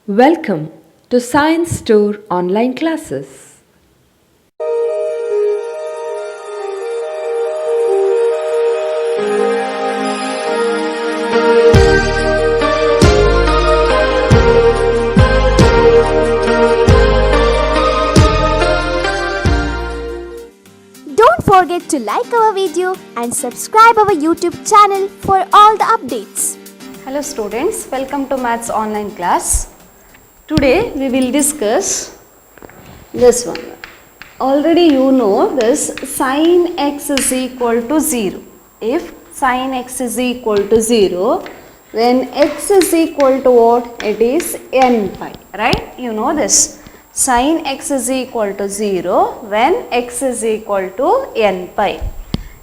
Welcome to Science Store online classes. Don't forget to like our video and subscribe our YouTube channel for all the updates. Hello students, welcome to Maths online class. Today we will discuss this one. Already you know this sin x is equal to 0. If sin x is equal to 0, then x is equal to what? It is n pi, right? You know this. Sin x is equal to 0 when x is equal to n pi.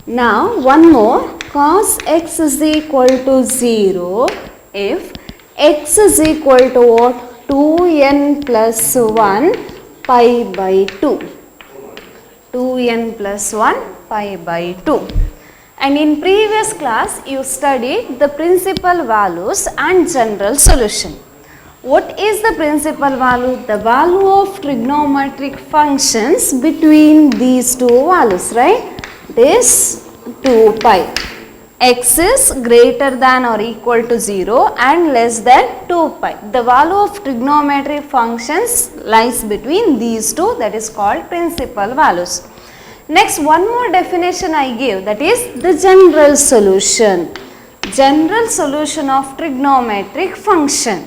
Now one more, cos x is equal to 0 if x is equal to what? 2n plus 1 pi by 2. 2n plus 1 pi by 2. And in previous class you studied the principal values and general solution. What is the principal value? The value of trigonometric functions between these two values, right? This 2 pi. X is greater than or equal to 0 and less than 2 pi. The value of trigonometric functions lies between these two, that is called principal values. Next, one more definition I give, that is the general solution. General solution of trigonometric function.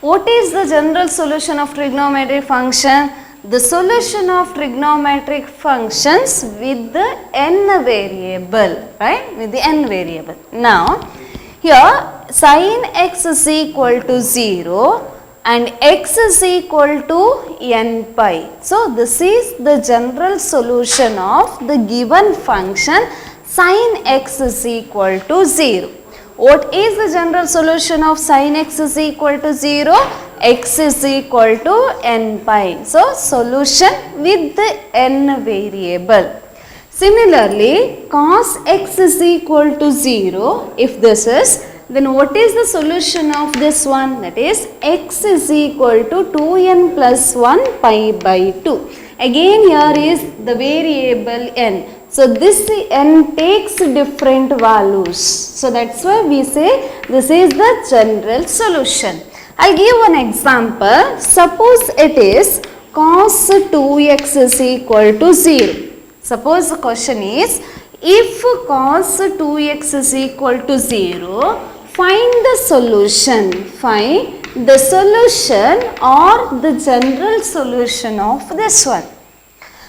What is the general solution of trigonometric function? The solution of trigonometric functions with the n variable, right? With the n variable. Now, here sin x is equal to 0 and x is equal to n pi. So, this is the general solution of the given function sin x is equal to 0. What is the general solution of sin x is equal to 0? X is equal to n pi. So, solution with the n variable. Similarly, cos x is equal to 0. If this is, then what is the solution of this one? That is, x is equal to 2n plus 1 pi by 2. Again, here is the variable n. So, this n takes different values. So, that is why we say this is the general solution. I will give one example. Suppose it is cos 2x is equal to 0. Suppose the question is, if cos 2x is equal to 0, find the solution. Find the solution or the general solution of this one.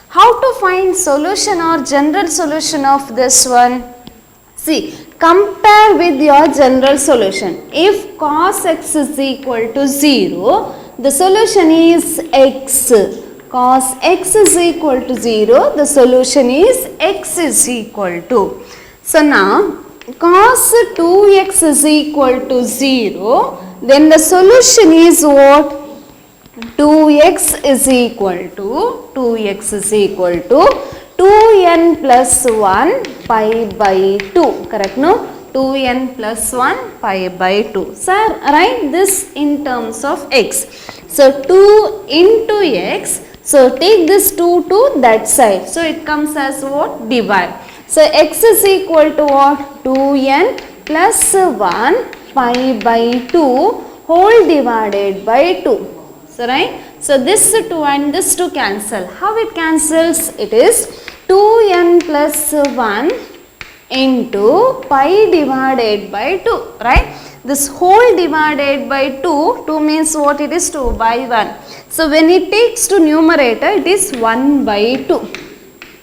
How to find solution or general solution of this one? See, compare with your general solution. If cos x is equal to 0, the solution is x. Cos x is equal to 0, the solution is x is equal to. So now, cos 2x is equal to 0, then the solution is what? 2x is equal to 2n plus 1 pi by 2, correct no? 2n plus 1 pi by 2. Sir, write this in terms of x. So, 2 into x, so take this 2 to that side. So, it comes as what? Divide. So, x is equal to what? 2n plus 1 pi by 2 whole divided by 2. So, right. So, this 2 and this 2 cancel. How it cancels? It is 2n plus 1 into pi divided by 2, right. This whole divided by 2 means what? It is 2 by 1. So, when it takes to numerator, it is 1 by 2.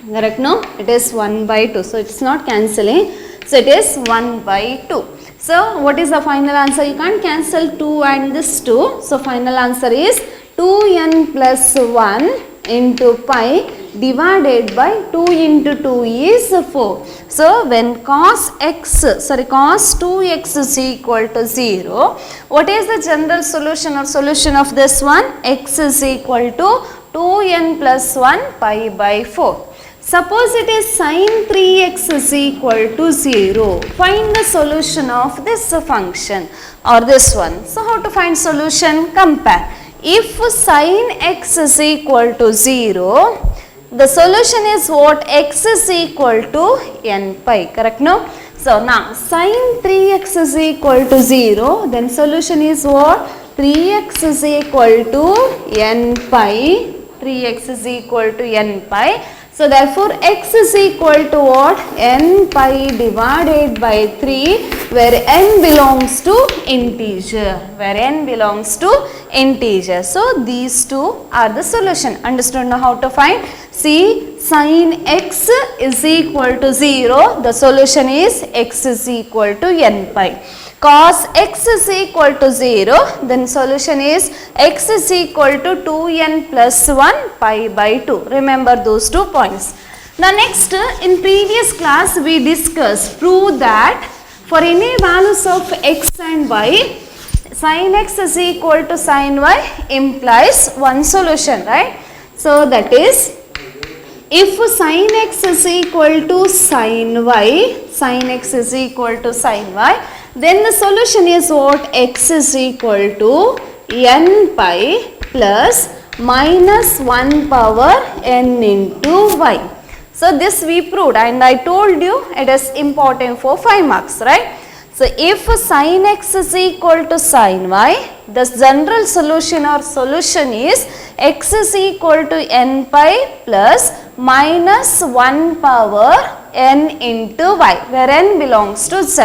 Correct, no? It is 1 by 2. So, it is not cancelling. So, it is 1 by 2. So, what is the final answer? You can't cancel 2 and this 2. So, final answer is 2n plus 1 into pi divided by 2 into 2 is 4. So, when cos 2x is equal to 0, what is the general solution or solution of this one? X is equal to 2n plus 1 pi by 4. Suppose it is sin 3x is equal to 0. Find the solution of this function or this one. So how to find solution? Compare. If sin x is equal to 0, the solution is what? X is equal to n pi, correct? No? So now sin 3x is equal to 0, then solution is what? 3x is equal to n pi. 3x is equal to n pi. So therefore x is equal to what? N pi divided by 3, where n belongs to integer. Where n belongs to integer. So these two are the solution. Understood now how to find? See, sin x is equal to 0. The solution is x is equal to n pi. Cos x is equal to 0, then solution is x is equal to 2n plus 1 pi by 2. Remember those 2 points. Now next, in previous class we discussed, prove that for any values of x and y, sin x is equal to sin y implies one solution, right? So that is, if sin x is equal to sin y, sin x is equal to sin y, then the solution is what? X is equal to n pi plus minus 1 power n into y. So this we proved, and I told you it is important for 5 marks, right? So if sin x is equal to sin y, the general solution or solution is x is equal to n pi plus minus 1 power n into y, where n belongs to z.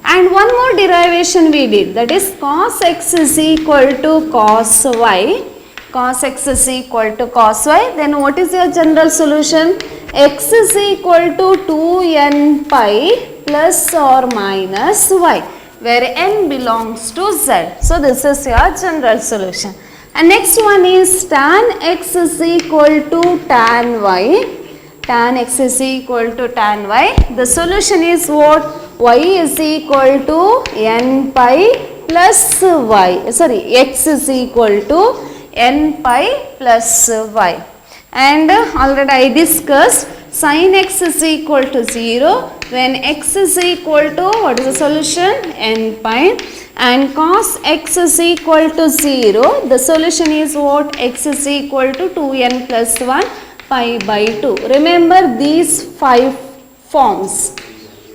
And one more derivation we did, that is cos x is equal to cos y. Cos x is equal to cos y. Then what is your general solution? X is equal to 2n pi plus or minus y, where n belongs to z. So this is your general solution. And next one is tan x is equal to tan y. Tan x is equal to tan y. The solution is what? Y is equal to n pi plus y. Sorry, x is equal to n pi plus y. And already I discussed, sin x is equal to 0 when x is equal to, what is the solution? N pi. And cos x is equal to 0. The solution is what? X is equal to 2n plus 1 pi by 2. Remember these 5 forms.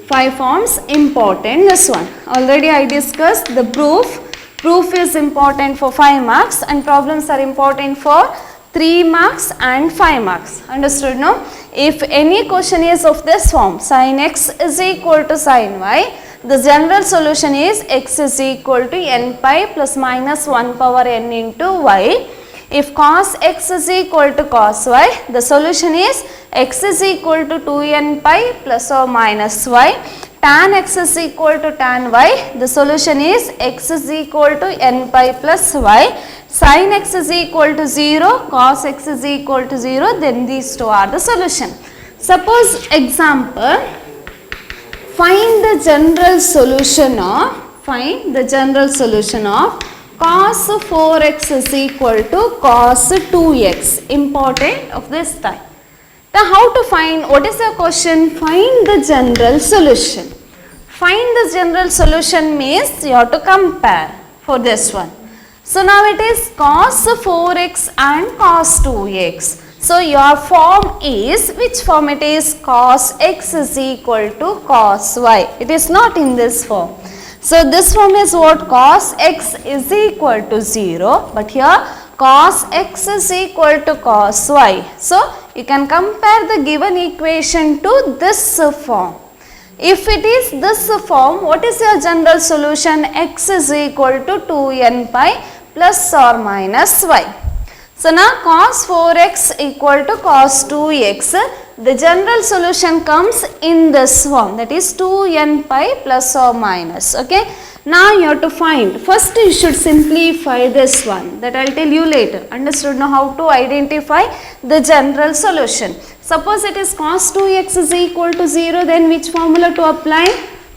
5 forms important. This one already I discussed the proof. Proof is important for 5 marks and problems are important for 3 marks and 5 marks. Understood, no? If any question is of this form, sin x is equal to sin y, the general solution is x is equal to n pi plus minus 1 power n into y. If cos x is equal to cos y, the solution is x is equal to 2n pi plus or minus y. Tan x is equal to tan y, the solution is x is equal to n pi plus y. Sin x is equal to 0, cos x is equal to 0, then these two are the solution. Suppose example, find the general solution of cos 4x is equal to cos 2x. Important of this time. Now how to find? What is the question? Find the general solution. Find the general solution means you have to compare for this one. So now it is cos 4x and cos 2x. So your form is, which form it is? Cos x is equal to cos y. It is not in this form. So this form is what? Cos x is equal to 0, but here cos x is equal to cos y. So you can compare the given equation to this form. If it is this form, what is your general solution? X is equal to 2n pi plus or minus y. So now cos 4x equal to cos 2x, the general solution comes in this form, that is 2n pi plus or minus. Okay. Now you have to find, first you should simplify this one, that I will tell you later. Understood now how to identify the general solution. Suppose it is cos 2x is equal to 0, then which formula to apply?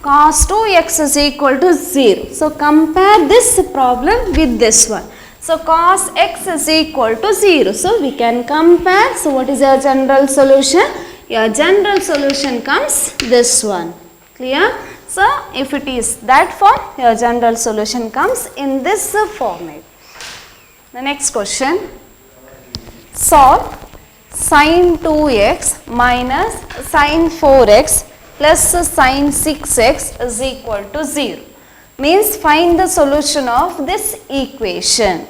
Cos 2x is equal to 0. So compare this problem with this one. So cos x is equal to 0. So we can compare. So what is our general solution? your general solution comes this one. Clear? So, if it is that form, your general solution comes in this format. The next question, solve sin 2x minus sin 4x plus sin 6x is equal to 0. Means find the solution of this equation.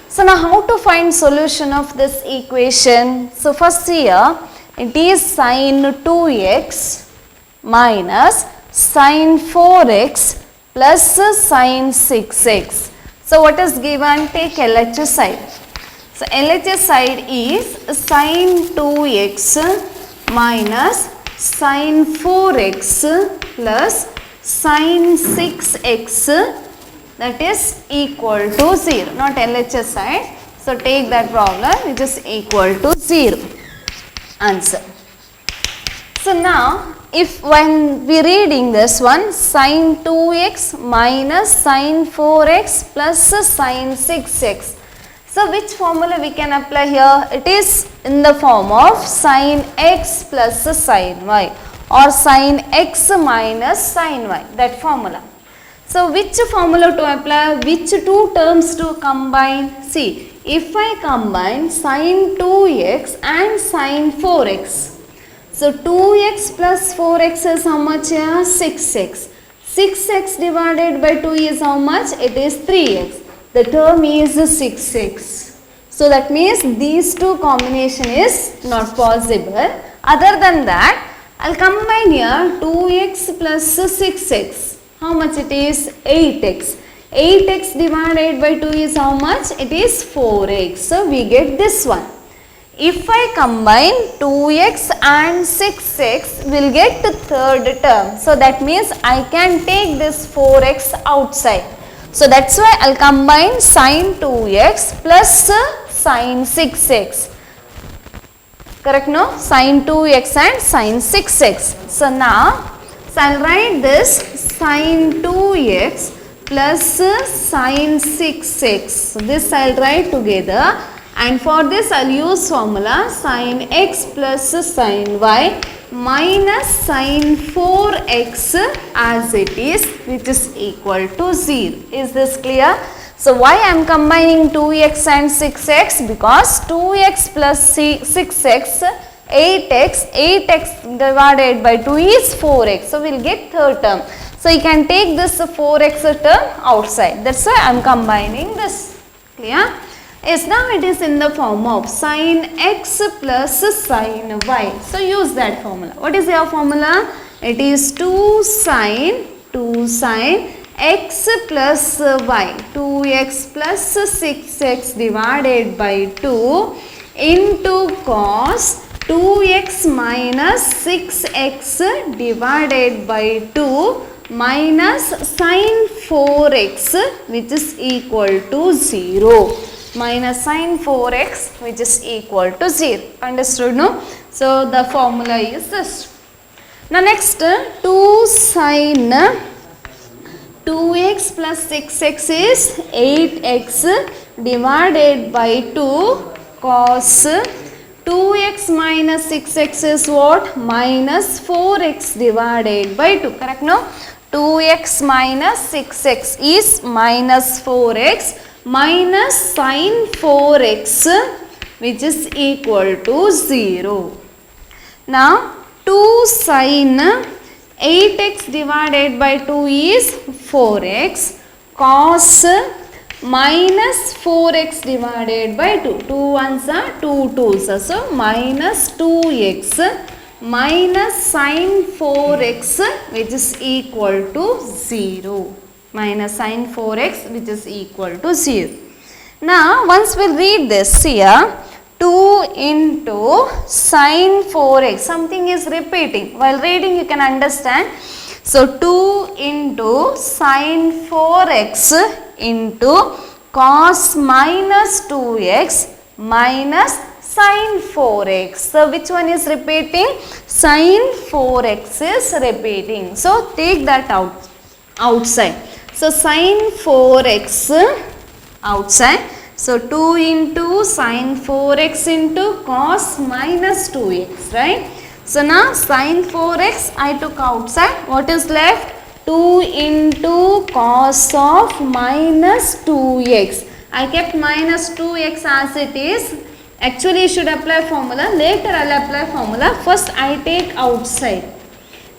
So now how to find solution of this equation? So first here it is sin 2x minus sin 4x plus sin 6x. So what is given? Take LHS side. So LHS side is sin 2x minus sin 4x plus sin 6x, that is equal to 0, not LHS side. So take that problem which is equal to 0. Answer. So now if when we reading this one, sin 2x minus sin 4x plus sin 6x. So which formula we can apply here? It is in the form of sin x plus sin y or sin x minus sin y, that formula. So which formula to apply? Which two terms to combine? See, if I combine sin 2x and sin 4x. So 2x plus 4x is how much here? 6x. 6x divided by 2 is how much? It is 3x. The term is 6x. So that means these two combination is not possible. Other than that, I'll combine here 2x plus 6x. How much it is? 8x. 8x divided by 2 is how much? It is 4x. So we get this one. If I combine 2x and 6x, we'll get the third term. So that means I can take this 4x outside. So that's why I'll combine sin 2x plus sin 6x. Correct, no? Sin 2x and sin 6x. So now, I'll write this sin 2x plus sin 6x. So this I'll write together, and for this I'll use formula sin x plus sin y minus sin 4x as it is, which is equal to 0. Is this clear? So why I am combining 2x and 6x? Because 2x plus 6x, 8x, 8x divided by 2 is 4x. So we will get third term. So you can take this 4x term outside. That's why I am combining this. Clear? Yes, now it is in the form of sin x plus sin y. So use that formula. What is your formula? It is 2 sin x plus y. 2x plus 6x divided by 2 into cos 2x minus 6x divided by 2 minus sin 4x, which is equal to 0. Minus sin 4x, which is equal to 0. Understood, no? So the formula is this. Now next, 2 sin 2x plus 6x is 8x divided by 2 cos 2x minus 6x is what? Minus 4x divided by 2. Correct, no? 2x minus 6x is minus 4x minus sin 4x, which is equal to 0. Now 2 sin 8x divided by 2 is 4x cos minus 4x divided by 2. 2 ones are 2 2s are. So minus 2x minus sin 4x, which is equal to 0. Minus sin 4x, which is equal to 0. Now once we read this here, 2 into sin 4x, something is repeating. While reading you can understand. So 2 into sin 4x into cos minus 2x minus sin 4x. So which one is repeating? Sin 4x is repeating. So take that outside. So sin 4x outside. So 2 into sin 4x into cos minus 2x, right? So now sin 4x I took outside. What is left? 2 into cos of minus 2x. I kept minus 2x as it is. Actually you should apply formula. Later I will apply formula. First I take outside.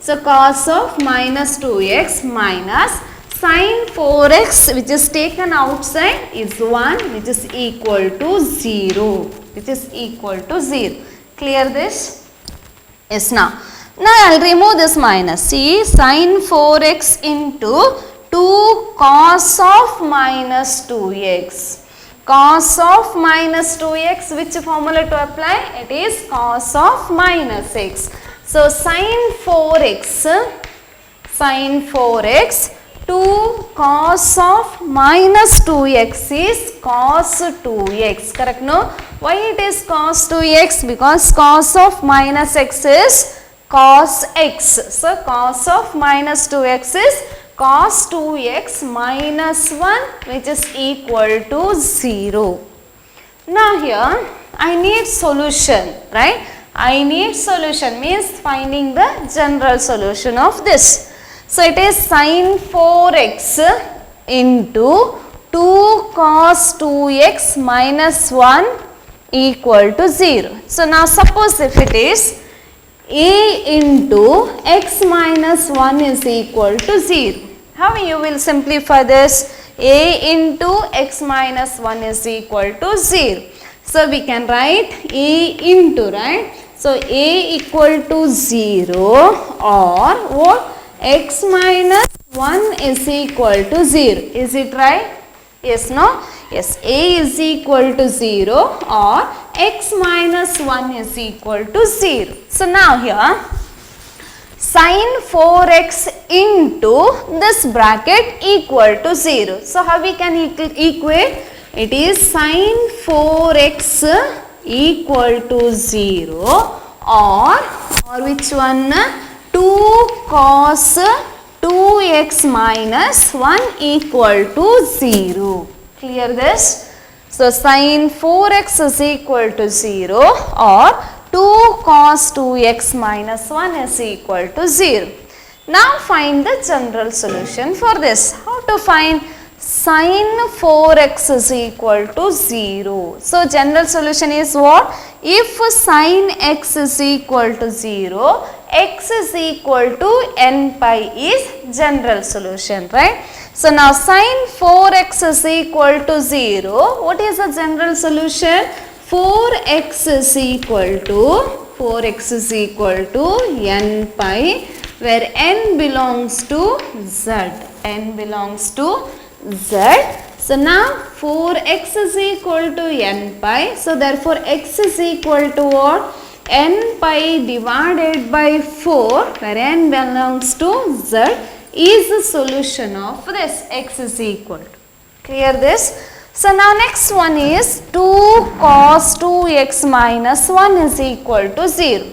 So cos of minus 2x minus sin 4x which is taken outside is 1 which is equal to 0. Which is equal to 0. Clear this? Yes, now I will remove this minus. See, sin 4x into 2 cos of minus 2x. Cos of minus 2x, which formula to apply? It is cos of minus x. So sin 4x, 2 cos of minus 2x is cos 2x. Correct, no? Why it is cos 2x? Because cos of minus x is cos x. So cos of minus 2x is cos 2x minus 1 which is equal to 0. Now here I need solution, right? I need solution means finding the general solution of this. So it is sin 4x into 2 cos 2x minus 1 equal to 0. So now suppose if it is a into x minus 1 is equal to 0. How you will simplify this? A into x minus 1 is equal to 0. So we can write a into, right? So a equal to 0 or what? X minus 1 is equal to 0. Is it right? Yes, no? Yes, a is equal to 0 or x minus 1 is equal to 0. So now here sin 4x into this bracket equal to 0. So how we can equate? It is sin 4x equal to 0 or which one? 2 cos 2x minus 1 equal to 0. Clear this? So sin 4x is equal to 0 or 2 cos 2x minus 1 is equal to 0. Now find the general solution for this. How to find sin 4x is equal to 0? So general solution is what? If sin x is equal to 0, x is equal to n pi is general solution, right? So now sin 4x is equal to 0. What is the general solution? 4x is equal to n pi where n belongs to z. N belongs to z. So now 4x is equal to n pi. So therefore x is equal to what? N pi divided by 4 where n belongs to z is the solution of this. X is equal to. Clear this? So now next one is 2 cos 2x minus 1 is equal to 0.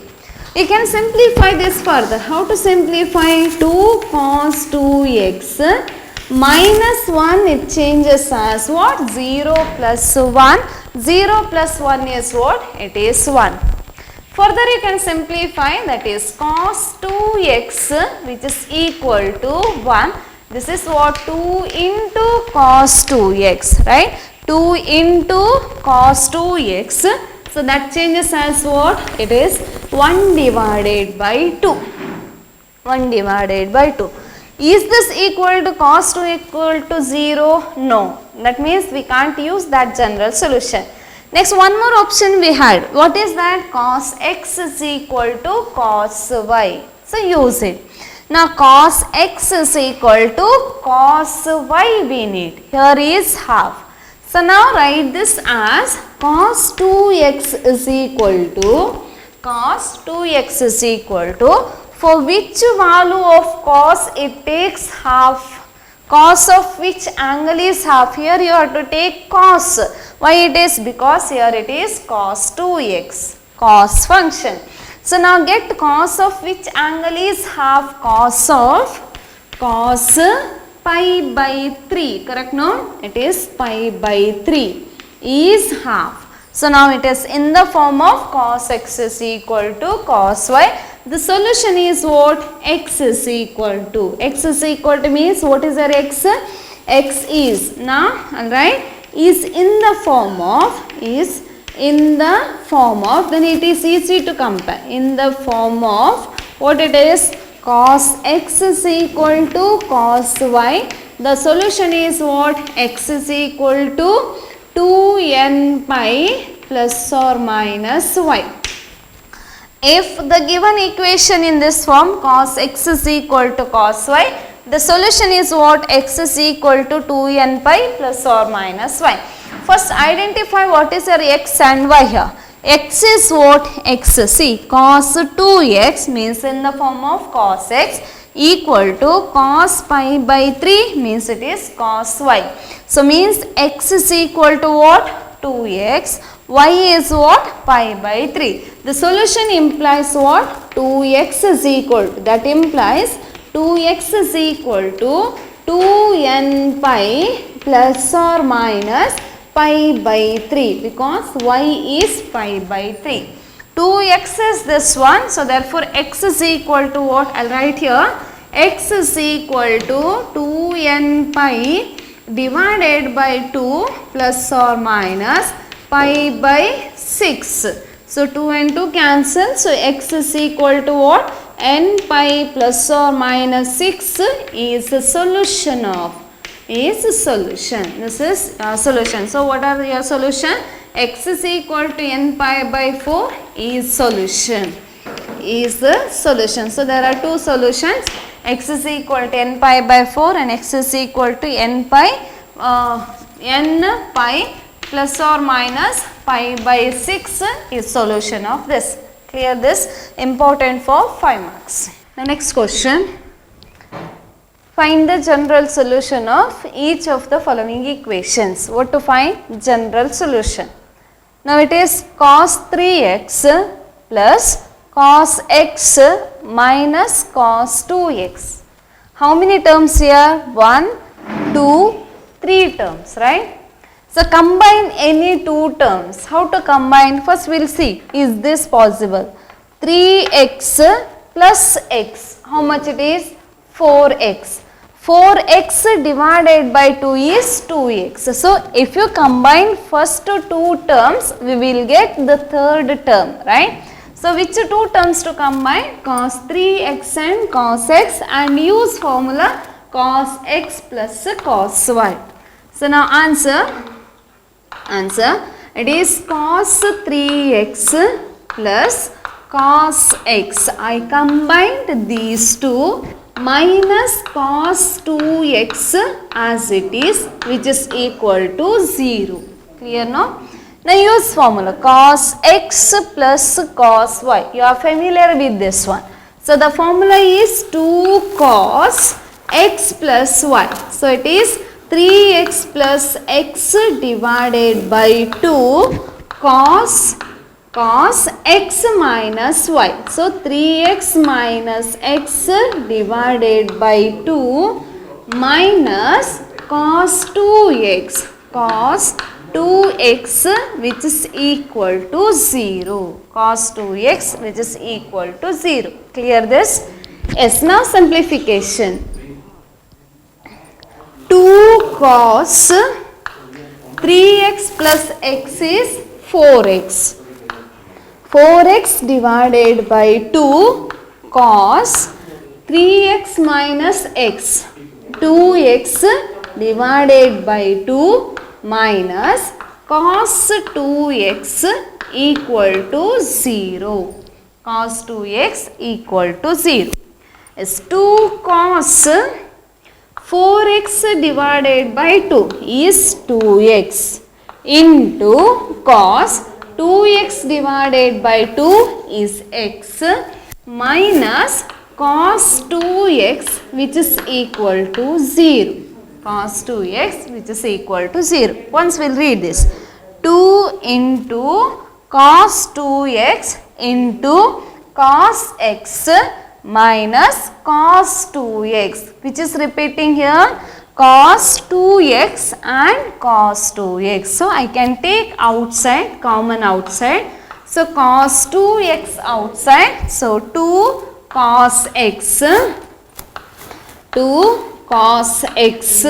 You can simplify this further. How to simplify 2 cos 2x minus 1, it changes as what? 0 plus 1. 0 plus 1 is what? It is 1. Further you can simplify, that is cos 2x which is equal to 1. This is what? 2 into cos 2x, right? 2 into cos 2x. So that changes as what? It is 1 divided by 2. 1 divided by 2. Is this equal to cos 2 equal to 0? No. That means we can't use that general solution. Next, one more option we had. What is that? Cos x is equal to cos y. So use it. Now cos x is equal to cos y we need. Here is half. So now write this as cos 2x is equal to for which value of cos it takes half. Cos of which angle is half? Here you have to take cos. Why it is? Because here it is cos 2x, cos function. So now get cos of which angle is half? Cos pi by 3, correct, no? It is pi by 3 is half. So now it is in the form of cos x is equal to cos y. The solution is what? X is equal to. X is equal to means what is our x? X is now, alright, is in the form of, then it is easy to compare. In the form of what it is? Cos x is equal to cos y. The solution is what? X is equal to 2n pi plus or minus y. If the given equation in this form cos x is equal to cos y, the solution is what? X is equal to 2n pi plus or minus y. First identify what is your x and y here. X is what? X. See, cos 2x means in the form of cos x equal to cos pi by 3 means it is cos y. So means x is equal to what? 2x. Y is what? Pi by 3. The solution implies what? 2x is equal to, that implies 2x is equal to 2n pi plus or minus pi by 3 because y is pi by 3. 2x is this one, so therefore x is equal to what? I'll write here, x is equal to 2n pi divided by 2 plus or minus pi by 6. So 2 and 2 cancel, so x is equal to what? N pi plus or minus 6 is the solution of, This is solution. So what are your solution? X is equal to n pi by 4 is solution. So there are two solutions. X is equal to n pi by 4 and x is equal to n pi plus or minus pi by 6 is solution of this. Clear this? Important for 5 marks. The next question. Find the general solution of each of the following equations. What to find? General solution. Now it is cos 3x plus cos x minus cos 2x. How many terms here? 1, 2, 3 terms, right? So combine any two terms. How to combine? First we will see, is this possible? 3x plus x. How much it is? 4x. 4x divided by 2 is 2x. So if you combine first two terms, we will get the third term, right? So which two terms to combine? Cos 3x and cos x, and use formula cos x plus cos y. So now answer, it is cos 3x plus cos x. I combined these two minus cos 2x as it is, which is equal to 0. Clear now? Now use formula cos x plus cos y. You are familiar with this one. So the formula is 2 cos x plus y. So it is 3x plus x divided by 2 cos x minus y. So 3x minus x divided by 2 minus cos 2x, cos 2x which is equal to 0. Cos 2x which is equal to 0. Clear this? Yes, now simplification. 2 cos 3x plus x is 4x. 4x divided by 2 cos 3x minus x. 2x divided by 2 minus cos 2x equal to 0. Cos 2x equal to 0. Is 2 cos 4x divided by 2 is 2x into cos 2x divided by 2 is x minus cos 2x which is equal to 0. Cos 2x which is equal to 0. Once we will read this. 2 into cos 2x into cos x minus cos 2x, which is repeating here. cos 2x and cos 2x. So I can take outside, common outside. So cos 2x outside. So 2 cos x, 2 cos x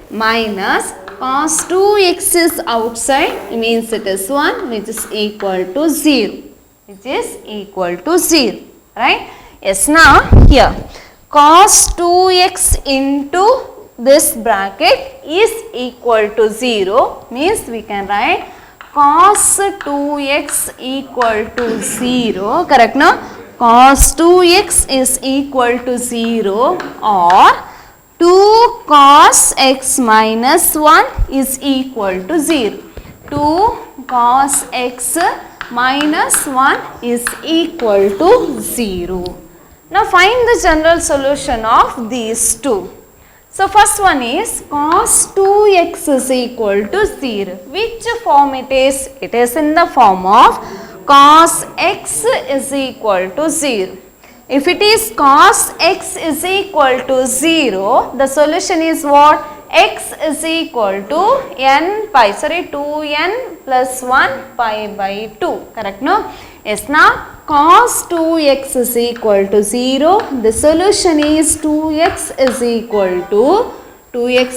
minus cos 2x is outside, means it is 1, which is equal to 0. Which is equal to 0. Right? Yes, now here cos 2x into this bracket is equal to 0, means we can write cos 2x equal to 0, correct no? Cos 2x is equal to 0, or 2 cos x minus 1 is equal to 0. 2 cos x minus 1 is equal to 0. Now find the general solution of these two. So first one is cos 2x is equal to 0. Which form it is? It is in the form of cos x is equal to 0. If it is cos x is equal to 0, the solution is what? X is equal to 2n plus 1 pi by 2. Correct no? Yes, now cos 2x is equal to 0. The solution is 2x is equal to 2n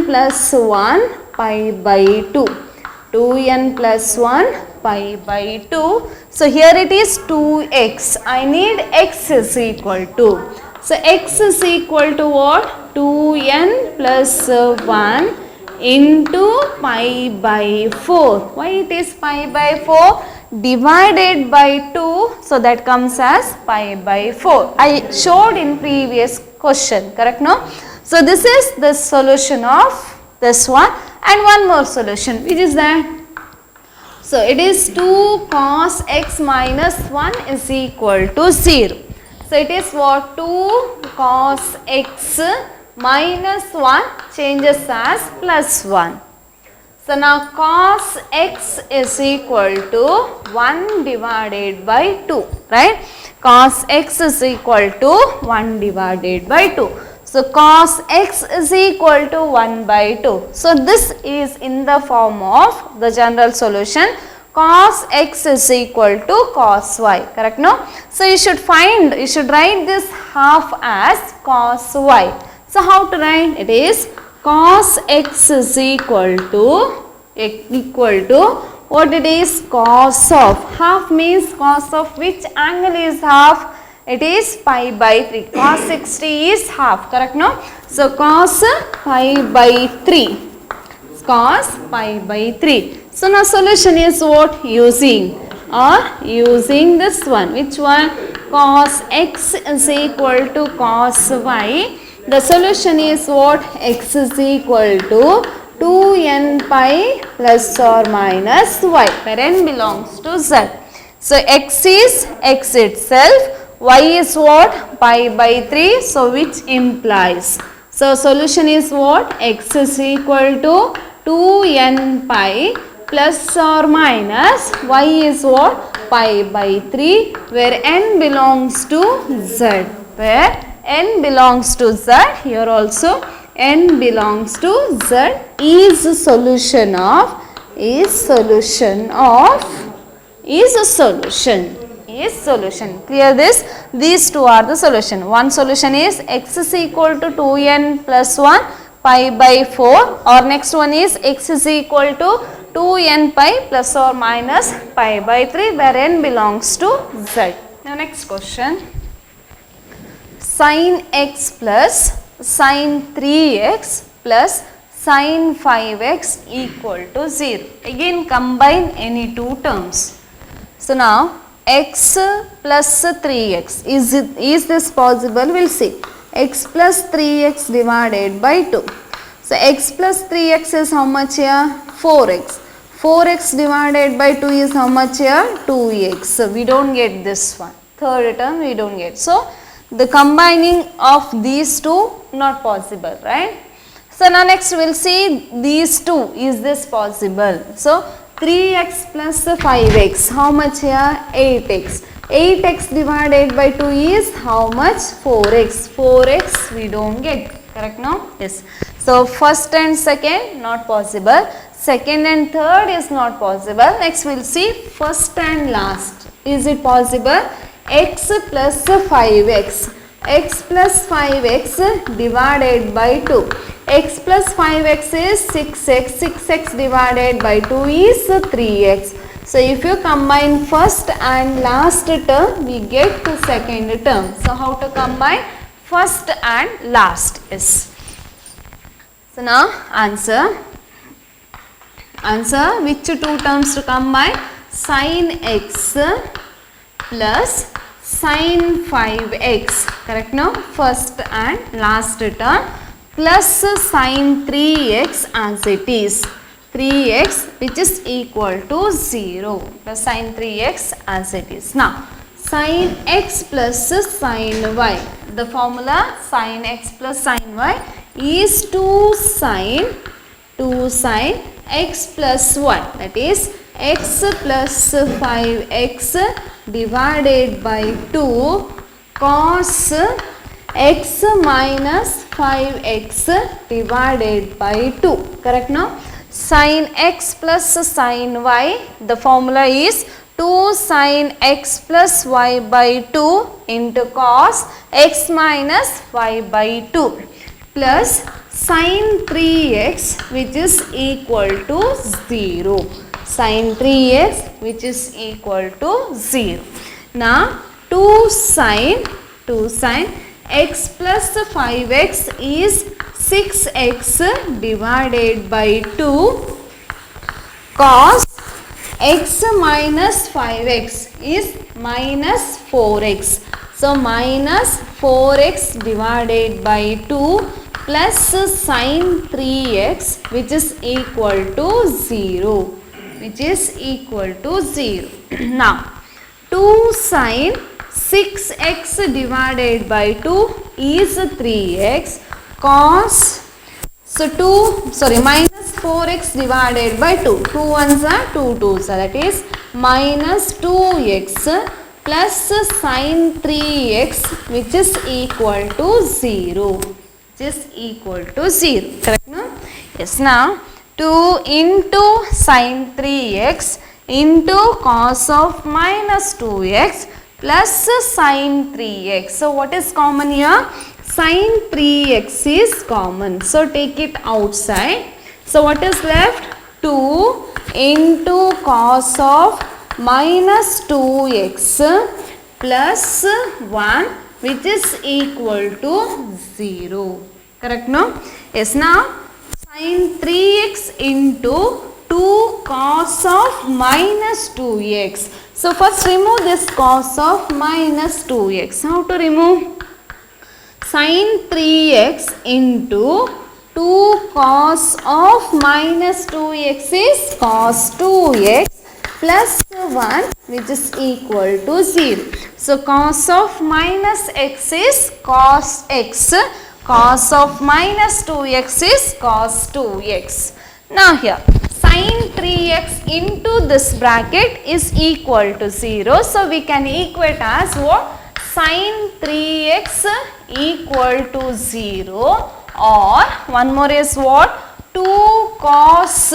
plus 1 pi by 2. 2n plus 1 pi by 2. So here it is 2x. I need x is equal to. So x is equal to what? 2n plus 1 into pi by 4. Why it is pi by 4? Divided by 2, so that comes as pi by 4. I showed in previous question, correct no? So this is the solution of this one, and one more solution, which is that. So it is 2 cos x minus 1 is equal to 0. So it is what? 2 cos x minus 1 changes as plus 1. So now cos x is equal to 1 divided by 2, right? Cos x is equal to 1 divided by 2. So cos x is equal to 1 by 2. So this is in the form of the general solution. Cos x is equal to cos y, correct no? So you should write this half as cos y. So how to write? It is cos x is equal to what it is? Cos of. Half means cos of which angle is half? It is pi by 3. Cos 60 is half, correct no? So cos pi by 3. Cos pi by 3. So now solution is what? Using this one. Which one? Cos x is equal to cos y. The solution is what? X is equal to 2n pi plus or minus y, where n belongs to z. So x is x itself, y is what? Pi by 3, so which implies. So solution is what? X is equal to 2n pi plus or minus y is what? Pi by 3, where n belongs to z. Where n belongs to z, here also n belongs to z is solution. Clear this? These two are the solution. One solution is x is equal to 2n plus 1 pi by 4, or next one is x is equal to 2n pi plus or minus pi by 3, where n belongs to z. Now next question. Sin x plus sin 3x plus sin 5x equal to 0. Again combine any two terms. So now x plus 3x, is this possible? We will see. X plus 3x divided by 2. So x plus 3x is how much here? 4x. 4x divided by 2 is how much here? 2x. So we don't get this one. Third term we don't get. So the combining of these two not possible, right? So now next we will see these two. Is this possible? So 3x plus 5x, how much here? 8x. 8x divided by 2 is how much? 4x. 4x we don't get. Correct now? Yes. So first and second not possible. Second and third is not possible. Next we will see first and last. Is it possible? X plus 5x. X plus 5x divided by 2. X plus 5x is 6x. 6x divided by 2 is 3x. So if you combine first and last term, we get the second term. So how to combine first and last is. So now answer. Answer, which two terms to combine? Sin x plus sin 5x. Correct now? First and last term plus sin 3x as it is. 3x which is equal to 0 plus sin 3x as it is. Now sin x plus sin y. The formula sin x plus sin y is 2 sin x plus 1, that is x plus 5x divided by 2 cos x minus 5x divided by 2. Correct now? Sin x plus sin y, the formula is 2 sin x plus y by 2 into cos x minus y by 2 plus sin 3x which is equal to 0. Sin 3x which is equal to 0. Now 2 sin x plus 5x is 6x divided by 2 cos x minus 5x is minus 4x. So minus 4x divided by 2 plus sin 3x which is equal to 0. Which is equal to 0. Now 2 sin 6x divided by 2 is 3x cos, so minus 4x divided by 2. 2 ones are 2 2s, that is minus 2x plus sin 3x which is equal to 0. Which is equal to 0. Correct no? Yes. Now 2 into sin 3x into cos of minus 2x plus sin 3x. So what is common here? Sin 3x is common. So take it outside. So what is left? 2 into cos of minus 2x plus 1 which is equal to 0. Correct no? Yes. Now sin 3x into 2 cos of minus 2x. So first remove this cos of minus 2x. How to remove? Sin 3x into 2 cos of minus 2x is cos 2x plus 1 which is equal to 0. So cos of minus x is cos x. Cos of minus 2x is cos 2x. Now here sin 3x into this bracket is equal to 0. So we can equate as what? Sin 3x equal to 0, or one more is what? 2 cos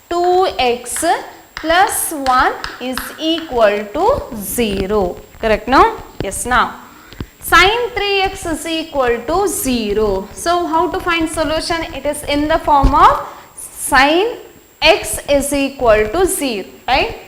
2x plus 1 is equal to 0. Correct no? Yes. Now sin 3x is equal to 0. So how to find solution? It is in the form of sin x is equal to 0, right?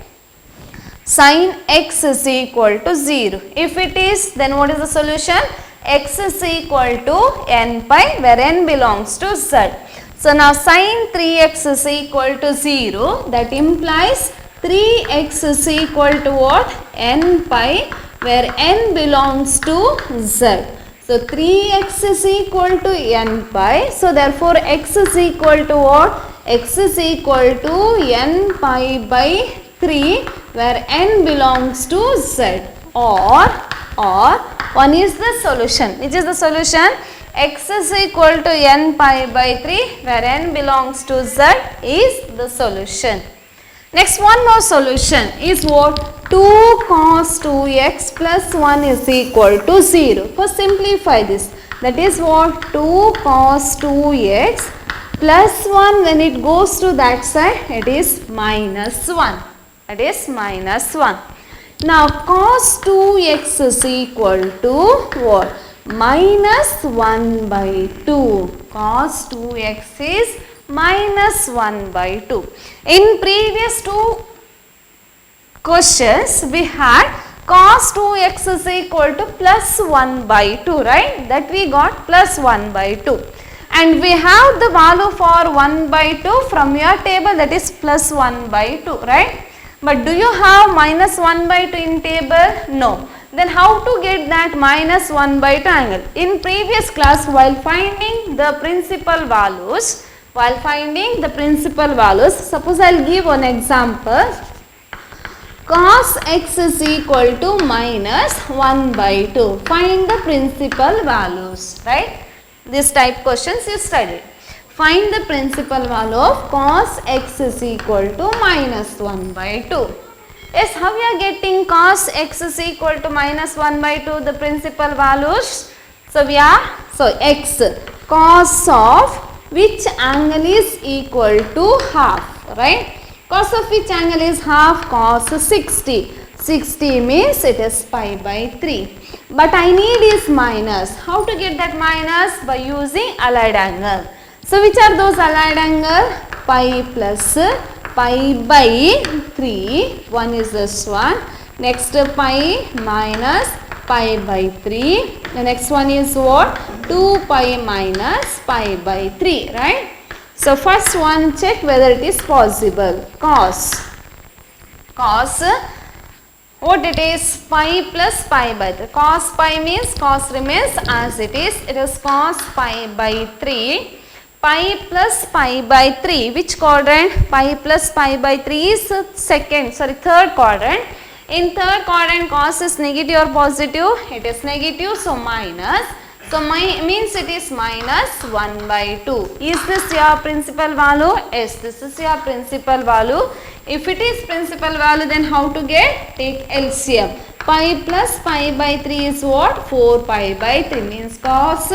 Sin x is equal to 0. If it is, then what is the solution? X is equal to n pi, where n belongs to z. So now sin 3x is equal to 0. That implies 3x is equal to what? N pi, where n belongs to z. So 3x is equal to n pi. So therefore x is equal to what? X is equal to n pi by 3, where n belongs to z. Or one is the solution. Which is the solution? X is equal to n pi by 3, where n belongs to z is the solution. Next, one more solution is what? 2 cos 2x plus 1 is equal to 0. First simplify this. That is what? 2 cos 2x plus 1, when it goes to that side, it is minus 1. That is minus 1. Now cos 2x is equal to what? Minus 1 by 2. Cos 2x is minus 1 by 2. In previous two questions we had cos 2x is equal to plus 1 by 2, right? That we got plus 1 by 2. And we have the value for 1 by 2 from your table, that is plus 1 by 2, right? But do you have minus 1 by 2 in table? No. Then how to get that minus 1 by 2 angle? In previous class, while finding the principal values, suppose I will give one example. Cos x is equal to minus 1 by 2. Find the principal values, right? This type questions you studied. Find the principal value of cos x is equal to minus 1 by 2. Yes, how we are getting cos x is equal to minus 1 by 2, the principal values? So x, cos of which angle is equal to half, right? Cos of which angle is half? Cos 60. 60 means it is pi by 3. But I need is minus. How to get that minus? By using allied angle. So which are those allied angle? Pi plus pi by 3. One is this one. Next pi minus pi by 3. The next one is what? 2 pi minus pi by 3, right? So first one, check whether it is possible. Cos, what it is? Pi plus pi by 3. Cos pi means cos remains as it is. It is cos pi by 3. Pi plus pi by 3. Which quadrant? Pi plus pi by 3 is third quadrant. In third quadrant, cos is negative or positive? It is negative, so minus. So means it is minus 1 by 2. Is this your principal value? Yes, this is your principal value. If it is principal value, then how to get? Take LCM. Pi plus pi by 3 is what? 4 pi by 3 means cos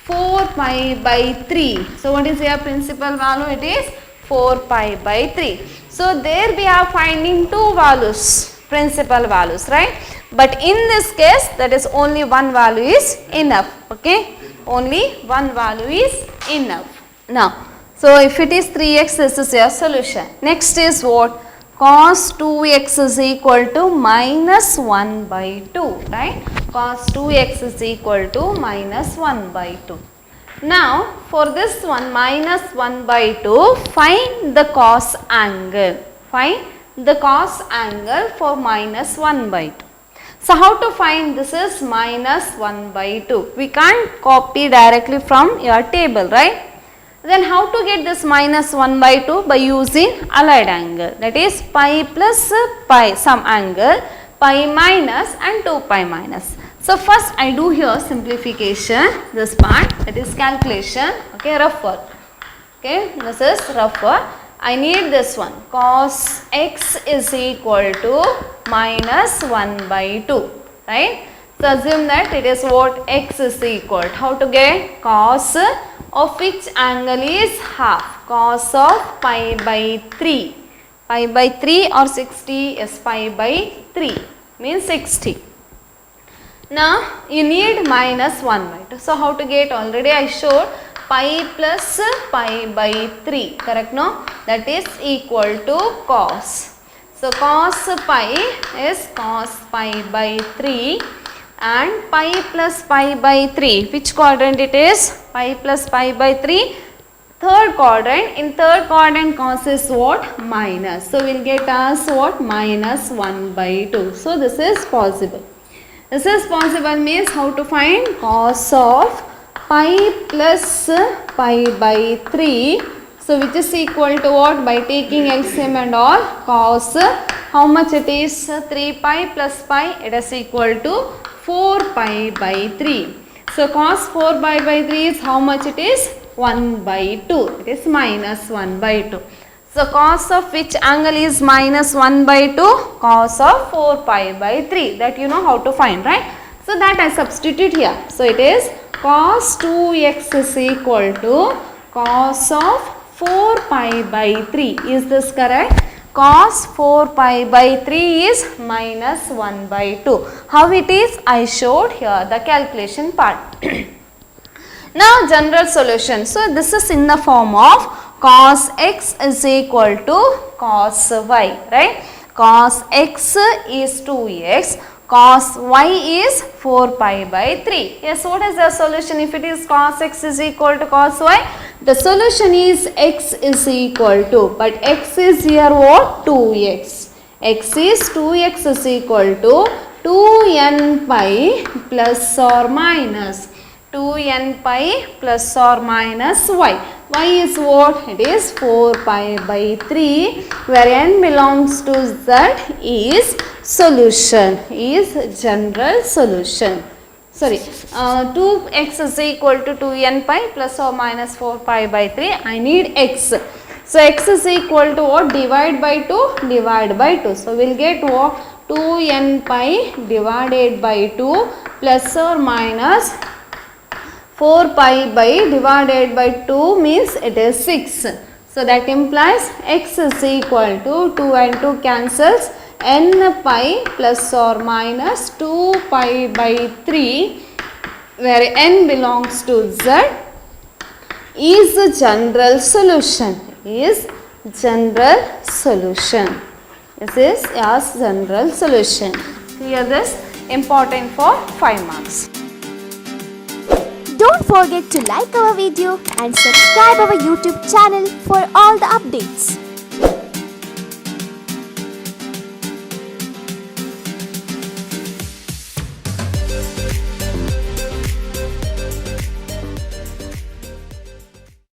4 pi by 3. So what is your principal value? It is 4 pi by 3. So there we are finding two values, principal values, right? But in this case, that is only one value is enough, okay? Only one value is enough. Now, so if it is 3x, this is your solution. Next is what? Cos 2x is equal to minus 1 by 2, right? Cos 2x is equal to minus 1 by 2. Now, for this one, minus 1 by 2, find the cos angle. Find the cos angle for minus 1 by 2. So how to find? This is minus 1 by 2. We can't copy directly from your table, right? Then how to get this minus 1 by 2? By using allied angle. That is pi plus pi, some angle, pi minus and 2 pi minus. So first I do here simplification, this part, that is calculation, okay, rough work. Okay, this is rough work. I need this one. Cos x is equal to minus 1 by 2, right? So assume that it is what? X is equal. How to get? Cos of which angle is half? Cos of pi by 3. Pi by 3 or 60 is pi by 3, means 60. Now you need minus 1 by 2. So how to get? Already I showed. Pi plus pi by 3, correct, no? That is equal to cos. So cos pi is cos pi by 3 and pi plus pi by 3. Which quadrant it is? Pi plus pi by 3. Third quadrant. In third quadrant, cos is what? Minus. So we will get as what? Minus 1 by 2. So this is possible. This is possible means how to find? Cos of pi plus pi by 3. So which is equal to what? By taking LCM and all, cos, how much it is? 3 pi plus pi, it is equal to 4 pi by 3. So cos 4 pi by 3 is how much it is? 1 by 2. It is minus 1 by 2. So cos of which angle is minus 1 by 2? Cos of 4 pi by 3. That you know how to find, right? So that I substitute here. So it is cos 2x is equal to cos of 4 pi by 3. Is this correct? Cos 4 pi by 3 is minus 1 by 2. How it is? I showed here the calculation part. Now general solution. So this is in the form of cos x is equal to cos y, right? Cos x is 2x, cos y is 4 pi by 3. Yes, what is the solution if it is cos x is equal to cos y? The solution is x is equal to, but x is here what? 2x. X is 2x is equal to 2n pi plus or minus 2n pi plus or minus y. Y is what? It is 4 pi by 3, where n belongs to z is solution, is general solution. Sorry, 2x is equal to 2n pi plus or minus 4 pi by 3. I need x. So x is equal to what? Divide by 2, divide by 2. So we will get what? 2n pi divided by 2 plus or minus 4 pi by divided by 2 means it is 6. So that implies x is equal to 2 and 2 cancels, n pi plus or minus 2 pi by 3, where n belongs to z, is the general solution, is general solution. This is as general solution. Clear this? Important for 5 marks. Don't forget to like our video and subscribe our YouTube channel for all the updates.